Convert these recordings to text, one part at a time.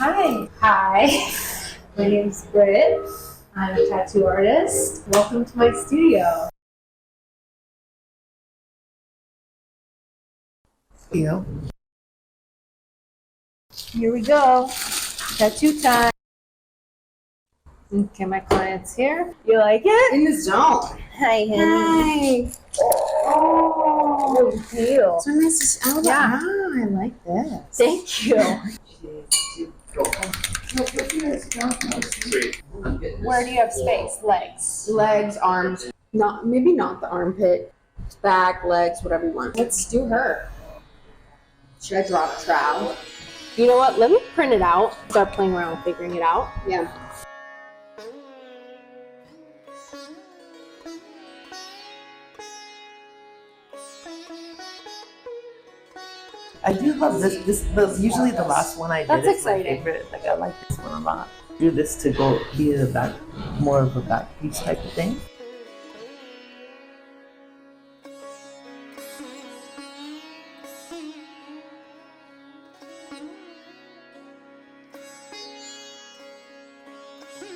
Hi. Hi. My name's Britt. I'm a tattoo artist. Welcome to my studio. Theo. Here we go. Tattoo time. Okay, my client's here. You like it? In the zone. Hi, honey. Hi. Oh, deal. So nice to see. Yeah. I like this. Thank you. Where do you have space? Legs. Legs, arms. Maybe not the armpit. Back, legs, whatever you want. Let's do her. Should I draw a trowel? You know what? Let me print it out. Start playing around, figuring it out. Yeah. I do love this. Usually the last one I did That's is exciting. my favorite. Like I like this one a lot. Do this to go be a back, more of a back piece type of thing.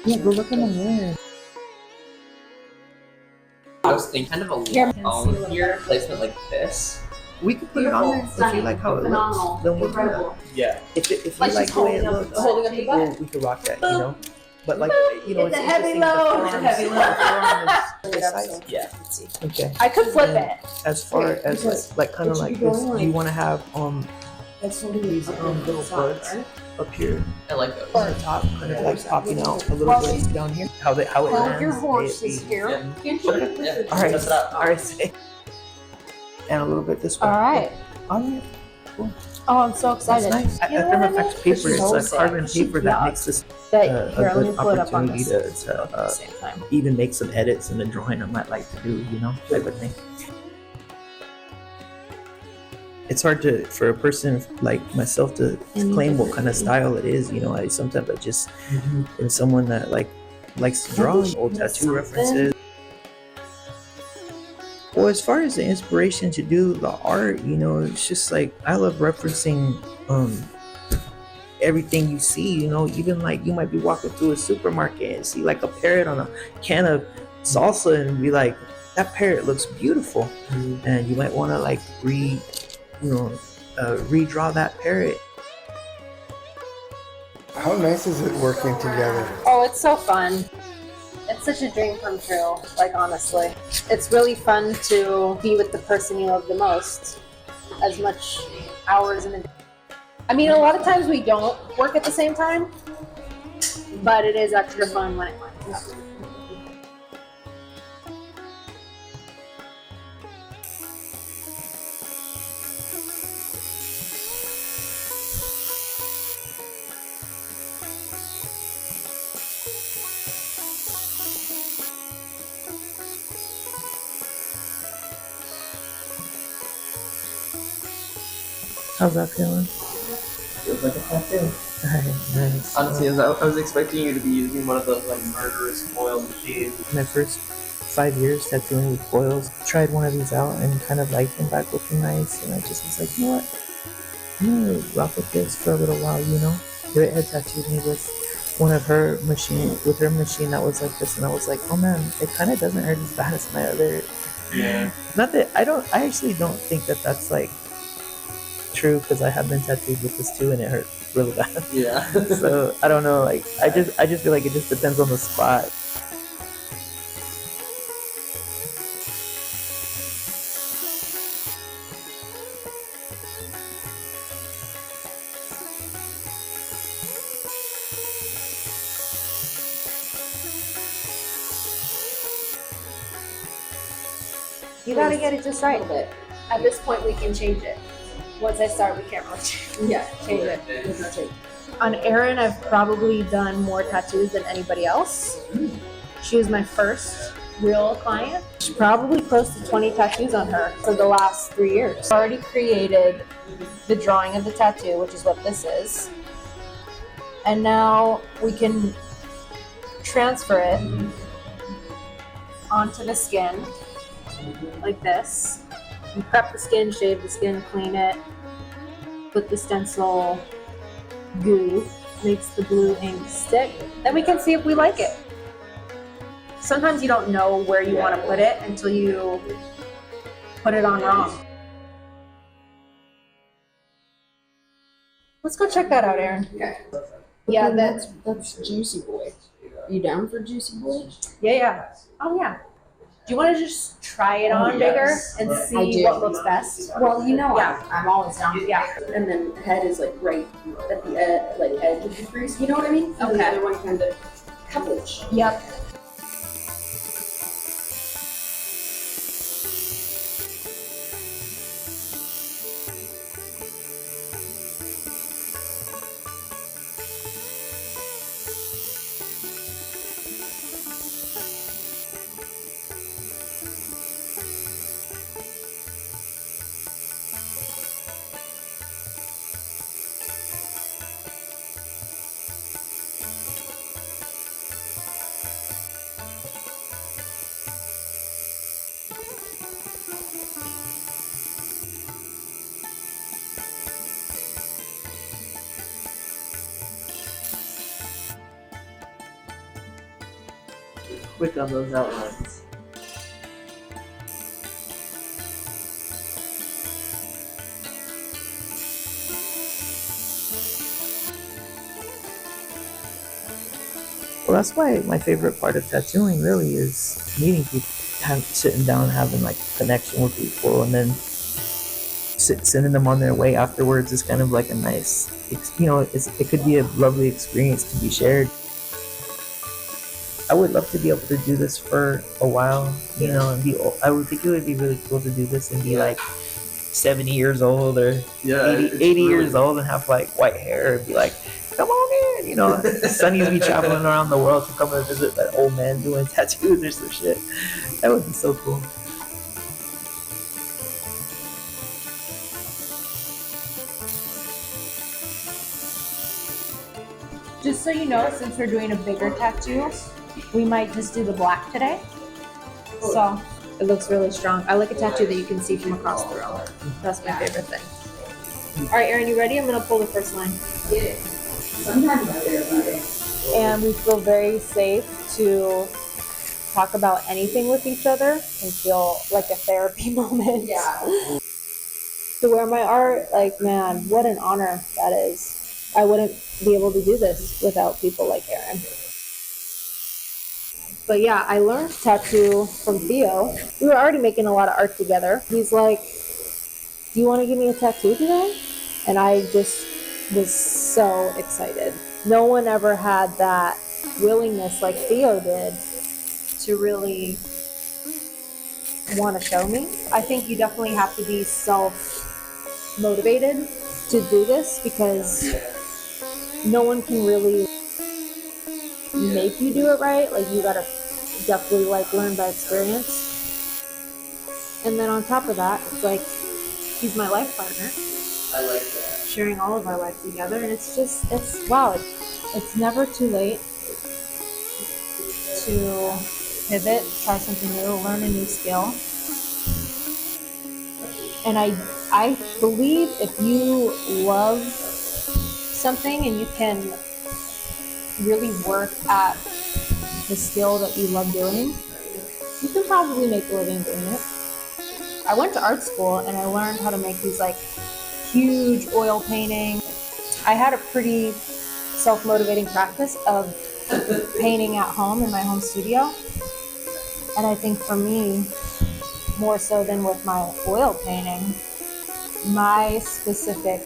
Yeah, go look in the mirror. I was thinking kind of a little here, placement like this. We could put it on there if you like how it looks. Then we'll do that. Yeah. If you like the way it looks, well, we could rock that, you know. But like, you know, It's a it's heavy interesting. load. The It's a heavy forearm is this size. Yeah. Okay. I could flip it. As far as like kind of like this, do you want to have these little buds up here I like those. on the top, kind of like popping out a little bit down here? How it lands? Your horse it- is here. Yeah. All right, Test it out. all right. And a little bit this way. All right. All right. Oh, I'm so That's excited. nice. You know what I mean? Thermoflex paper, This is so it's a carbon sick. paper that makes this That, a here, let me good pull it up on opportunity this to at the same time. even make some edits in the drawing I might like to do, you know, type of thing. It's hard for a person like myself to claim what kind of style it is, you know. I just am someone that likes to draw old tattoo references. Well, as far as the inspiration to do the art, you know, it's just like I love referencing everything you see, you know. Even like you might be walking through a supermarket and see like a parrot on a can of salsa and be like, that parrot looks beautiful. And you might want to like redraw that parrot. How nice is it working together? Oh, it's so fun. It's such a dream come true, like honestly. It's really fun to be with the person you love the most. As much hours in a day. I mean, a lot of times we don't work at the same time, but it is extra fun when it lines up. How's that feeling? Feels like a tattoo. Alright, nice. Honestly, I was expecting you to be using one of those like murderous coil machines. My first 5 years tattooing with foils, tried one of these out and kind of liked them back looking nice, and I just was like, you know what? I'm gonna rock with this for a little while, you know? Britt had tattooed me with one of her machine that was like this, and I was like, oh man, it kind of doesn't hurt as bad as my other. Yeah. Not that I actually don't think that that's like true, because I have been tattooed with this too and it hurt really bad. Yeah. So I don't know, like I just feel like it just depends on the spot. You gotta get it just right. At this point, we can change it. Once I start, we can't really change it. On Erin, I've probably done more tattoos than anybody else. She was my first real client. She's probably close to 20 tattoos on her for the last 3 years. I already created the drawing of the tattoo, which is what this is. And now we can transfer it onto the skin like this. And prep the skin, shave the skin, clean it, put the stencil goo makes the blue ink stick, then we can see if we like it. Sometimes you don't know where you want to put it until you put it on wrong. Let's go check that out, Erin. Okay. Yeah, that's Juicy Boy. Are you down for Juicy Boy? yeah. Oh yeah. Do you want to just try it on bigger and I see do. what looks best? Well, you know, Yeah. I'm always down. Yeah. And then the head is like right at the edge of the crease. You know what I mean? And Okay. the other one kind of coverage. Yep. Quick on those outlines. Well, that's why my favorite part of tattooing really is meeting people, sitting down, having like connection with people, and then sending them on their way afterwards is kind of like a nice, it could be a lovely experience to be shared. I would love to be able to do this for a while, I would think it would be really cool to do this and be like 70 years old or 80 years old and have like white hair and be like, come on in, Sonny's be traveling around the world to come and visit that old man doing tattoos or some shit. That would be so cool. Just so you know, since we're doing a bigger tattoo, we might just do the black today. So it looks really strong. I like a tattoo that you can see from across the room. That's my favorite thing. All right, Erin, you ready? I'm gonna pull the first line. Yeah. Sometimes I wear it. And we feel very safe to talk about anything with each other and feel like a therapy moment. Yeah. To wear my art, like, man, what an honor that is. I wouldn't be able to do this without people like Erin. But yeah, I learned tattoo from Theo. We were already making a lot of art together. He's like, do you want to give me a tattoo today? And I just was so excited. No one ever had that willingness like Theo did to really want to show me. I think you definitely have to be self-motivated to do this because no one can really make you do it right. Like, you gotta definitely learn by experience. And then on top of that, it's like, he's my life partner. I like that. Sharing all of our life together, and it's wow. It's never too late to pivot, try something new, learn a new skill. And I believe if you love something and you can really work at the skill that you love doing, you can probably make a living doing it. I went to art school and I learned how to make these huge oil painting. I had a pretty self-motivating practice of painting at home in my home studio. And I think for me, more so than with my oil painting, my specific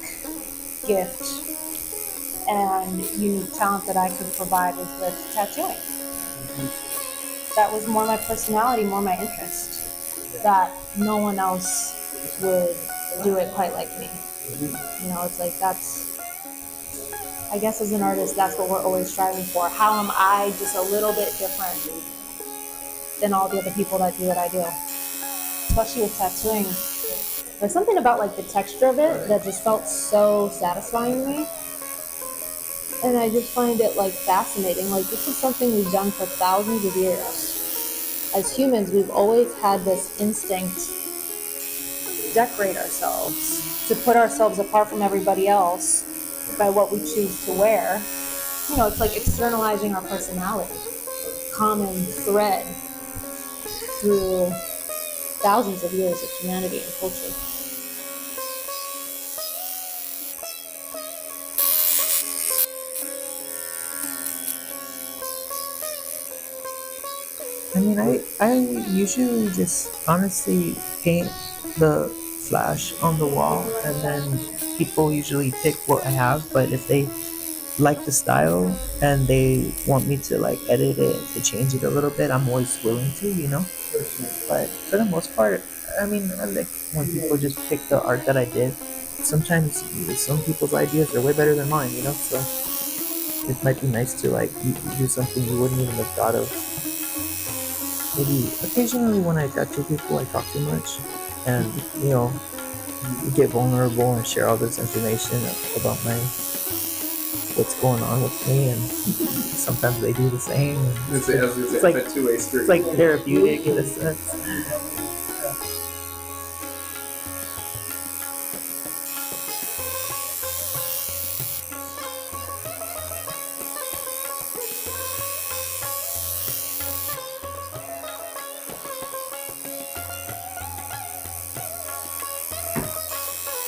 gift and unique talent that I could provide was with tattooing. That was more my personality, more my interest, that no one else would do it quite like me. It's like, I guess as an artist, that's what we're always striving for. How am I just a little bit different than all the other people that do what I do? Especially with tattooing. There's something about the texture of it that just felt so satisfying to me. And I just find it fascinating. This is something we've done for thousands of years. As humans, we've always had this instinct to decorate ourselves, to put ourselves apart from everybody else by what we choose to wear. it's like externalizing our personality, common thread through thousands of years of humanity and culture. I mean, I usually just honestly paint the flash on the wall, and then people usually pick what I have. But if they like the style and they want me to like edit it to change it a little bit, I'm always willing to, But for the most part, I mean, I like when people just pick the art that I did. Sometimes some people's ideas are way better than mine, So it might be nice to like do something you wouldn't even have thought of. Maybe occasionally when I tattoo people, I talk too much, and get vulnerable and share all this information about what's going on with me, and sometimes they do the same. It's like a two-way street. It's like therapeutic in a sense.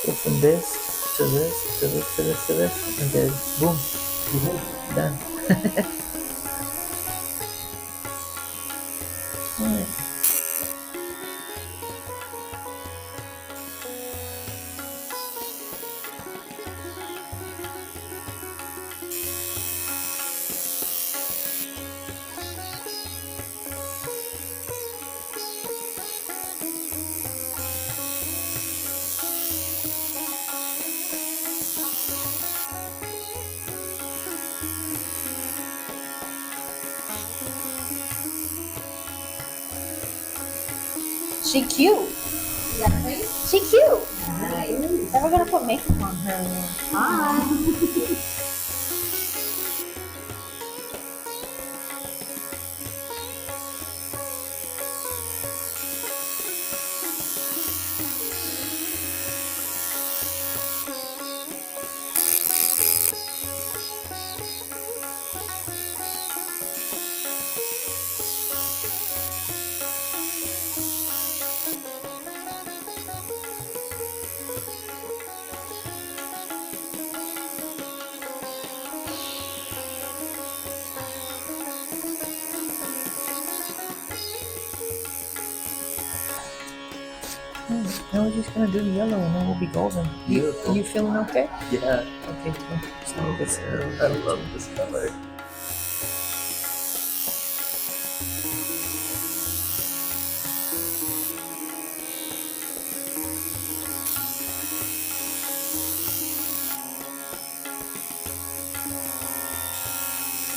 Go from this to this to this to this to this, and then boom, done. Alright. She cute. She cute. Nice. Never gonna put makeup on her. Now we're just gonna do the yellow, and then we'll be golden. You feeling okay? Yeah. Okay, cool. So this, I love this color.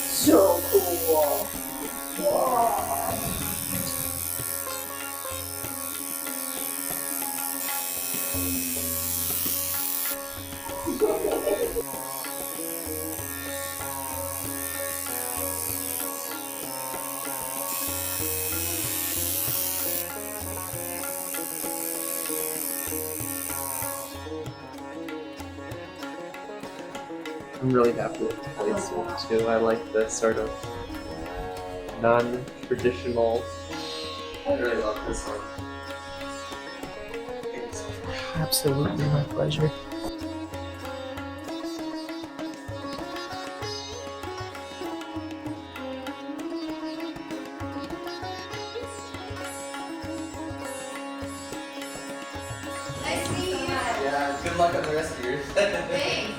So cool. Wow. I'm really happy with the placement too. I like the sort of non-traditional. I really love this one. absolutely my pleasure. Yeah, good luck on the rest of yours. Thanks.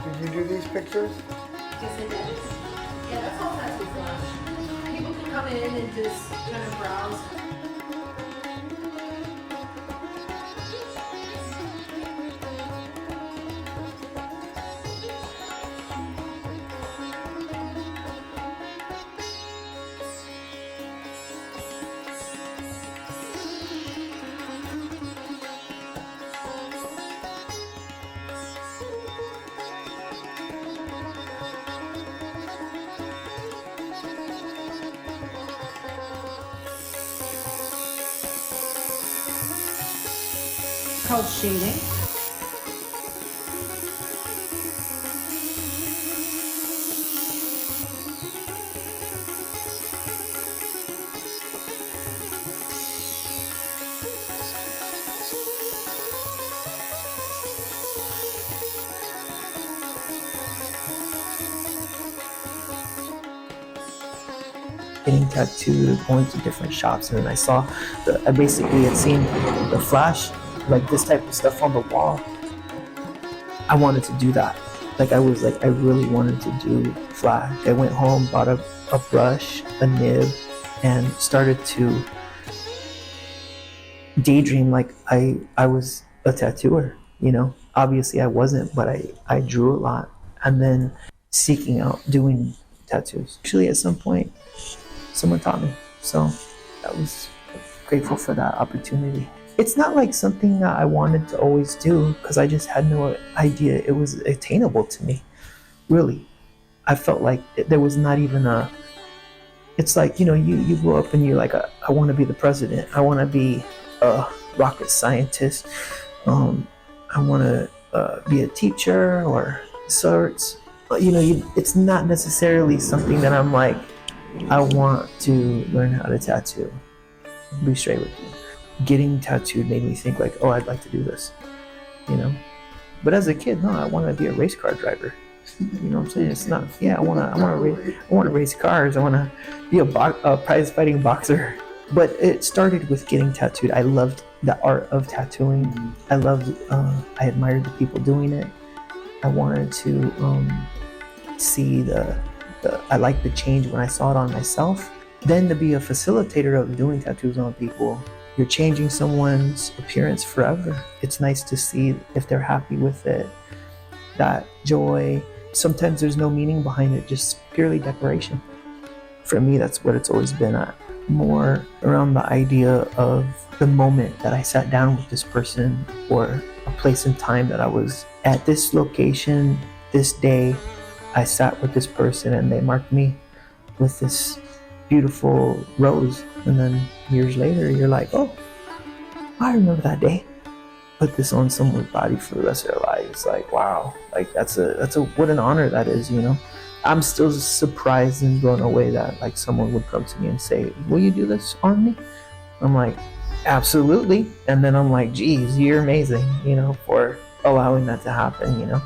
Did you do these pictures? Yes, it is. Yeah, that's all tattoo flash. People can come in and just kind of browse. called shading. Getting tattooed, going to different shops, and then I basically had seen the flash, like this type of stuff on the wall. I wanted to do that. Like I really wanted to do flash. I went home, bought a brush, a nib, and started to daydream like I was a tattooer, you know. Obviously I wasn't, but I drew a lot, and then seeking out doing tattoos. Actually at some point someone taught me, so I was grateful for that opportunity. It's not like something that I wanted to always do, because I just had no idea it was attainable to me, really. I felt like there was not even it's like, you know, you grow up and you're like, I want to be the president, I want to be a rocket scientist, I want to be a teacher or sorts. But, you know, it's not necessarily something that I'm like, I want to learn how to tattoo. Be straight with you. Getting tattooed made me think like, oh, I'd like to do this, you know. But as a kid, no, I want to be a race car driver. You know what I'm saying? It's not. Yeah, I want to race cars. I want to be a prize fighting boxer. But it started with getting tattooed. I loved the art of tattooing. I admired the people doing it. I wanted to see I liked the change when I saw it on myself. Then to be a facilitator of doing tattoos on people, you're changing someone's appearance forever. It's nice to see if they're happy with it. That joy. Sometimes there's no meaning behind it, just purely decoration. For me, that's what it's always been at. More around the idea of the moment that I sat down with this person, or a place and time that I was at this location, this day, I sat with this person and they marked me with this beautiful rose. And then years later, you're like, oh, I remember that day. Put this on someone's body for the rest of their lives. Like, wow, like that's what an honor that is, you know. I'm still surprised and blown away that like someone would come to me and say, will you do this on me? I'm like, absolutely. And then I'm like, geez, you're amazing, you know, for allowing that to happen, you know.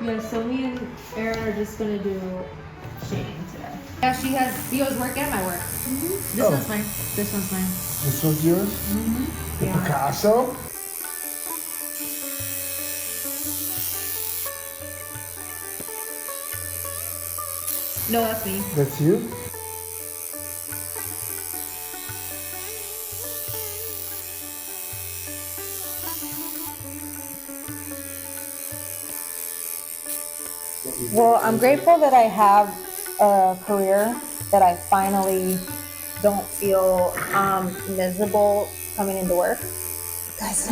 Yeah, so me and Erin are just gonna do shading today. Yeah, she has Theo's work and my work. Mm-hmm. This one's mine. This one's mine. This one's yours? Mm-hmm. The Yeah. Picasso? No, that's me. That's you? Well, I'm grateful that I have a career that I finally don't feel miserable coming into work. Because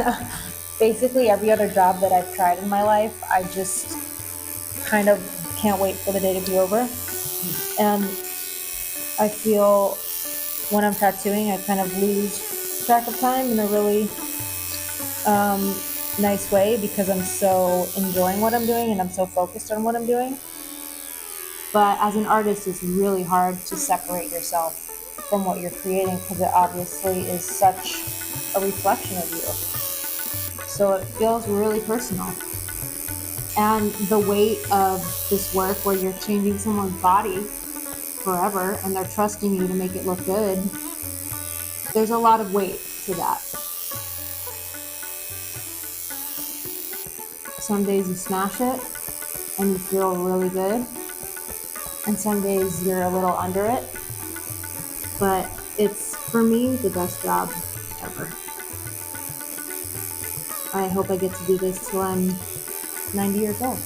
basically every other job that I've tried in my life, I just kind of can't wait for the day to be over. And I feel when I'm tattooing, I kind of lose track of time in a really nice way, because I'm so enjoying what I'm doing and I'm so focused on what I'm doing. But as an artist, it's really hard to separate yourself from what you're creating, because it obviously is such a reflection of you. So it feels really personal. And the weight of this work, where you're changing someone's body forever and they're trusting you to make it look good, there's a lot of weight to that. Some days you smash it and you feel really good, and some days you're a little under it. But it's, for me, the best job ever. I hope I get to do this till I'm 90 years old.